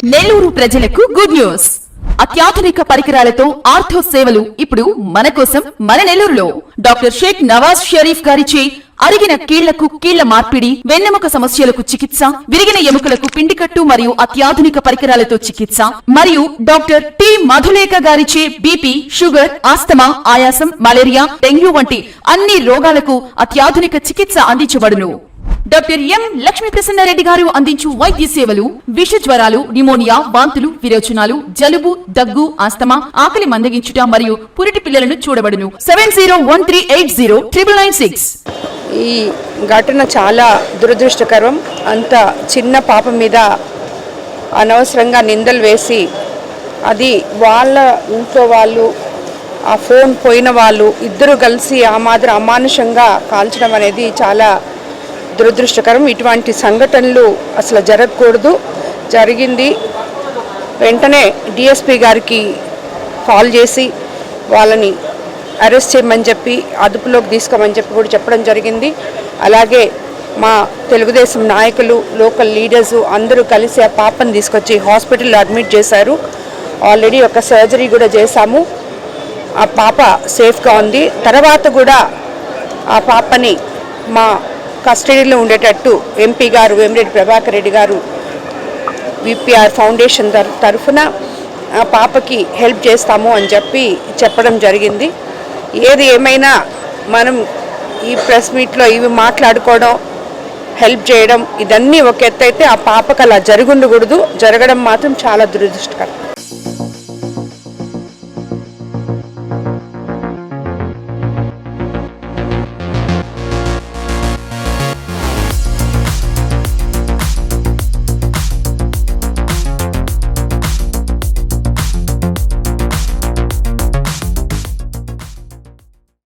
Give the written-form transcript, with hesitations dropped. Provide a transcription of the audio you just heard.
నెల్లూరు ప్రజలకు good news. అత్యాధునిక పరికరాలతో ఆర్థో సేవలు ఇప్పుడు మన కోసం మన నెల్లూరులో. డాక్టర్ షేక్ నవాజ్ షరీఫ్ గారిచే అరిగిన కీళ్లకు కీళ్ల మార్పిడి, వెన్నెముక సమస్యలకు చికిత్స, విరిగిన ఎముకలకు పిండికట్టు మరియు అత్యాధునిక పరికరాలతో చికిత్స, మరియు డాక్టర్ టి మధులేఖ గారిచే బీపీ, షుగర్, ఆస్తమా, ఆయాసం, మలేరియా, డెంగ్యూ వంటి అన్ని రోగాలకు అత్యాధునిక చికిత్స అందించబడును. డాక్టర్ ఎం లక్ష్మీ ప్రసన్నారెడ్డి గారు అందించు వైద్య సేవలు విష జ్వరాలు, న్యూమోనియా, వాంతులు, విరోచనాలు, జలుబు, దగ్గు, ఆస్తమా, ఆకలి మందగించుట మరియు పురిటి పిల్లలను చూడబడును. 7013809996. ఈ ఘటన చాలా దురదృష్టకరం. అంత చిన్న పాప మీద అనవసరంగా నిందలు వేసి, అది వాళ్ళ ఇంట్లో వాళ్ళు, ఆ ఫోన్ పోయిన వాళ్ళు ఇద్దరు కలిసి ఆ మాదిరి అమానుషంగా కాల్చడం అనేది చాలా దురదృష్టకరం. ఇటువంటి సంఘటనలు అసలు జరగకూడదు. జరిగింది వెంటనే డిఎస్పీ గారికి కాల్ చేసి వాళ్ళని అరెస్ట్ చేయమని చెప్పి, అదుపులోకి తీసుకోమని చెప్పి కూడా చెప్పడం జరిగింది. అలాగే మా తెలుగుదేశం నాయకులు, లోకల్ లీడర్సు అందరూ కలిసి ఆ పాపను తీసుకొచ్చి హాస్పిటల్లో అడ్మిట్ చేశారు. ఆల్రెడీ ఒక సర్జరీ కూడా చేశాము. ఆ పాప సేఫ్గా ఉంది. తర్వాత కూడా ఆ పాపని మా కస్టడీలో ఉండేటట్టు ఎంపీ గారు వేమిరెడ్డి ప్రభాకర్ రెడ్డి గారు విపిఆర్ ఫౌండేషన్ తరఫున ఆ పాపకి హెల్ప్ చేస్తాము అని చెప్పి చెప్పడం జరిగింది. ఏది ఏమైనా మనం ఈ ప్రెస్ మీట్లో ఇవి మాట్లాడుకోవడం, హెల్ప్ చేయడం ఇదన్నీ ఒక ఎత్తు అయితే, ఆ పాపకు అలా జరగకూడదు. జరగడం మాత్రం చాలా దురదృష్టకరం.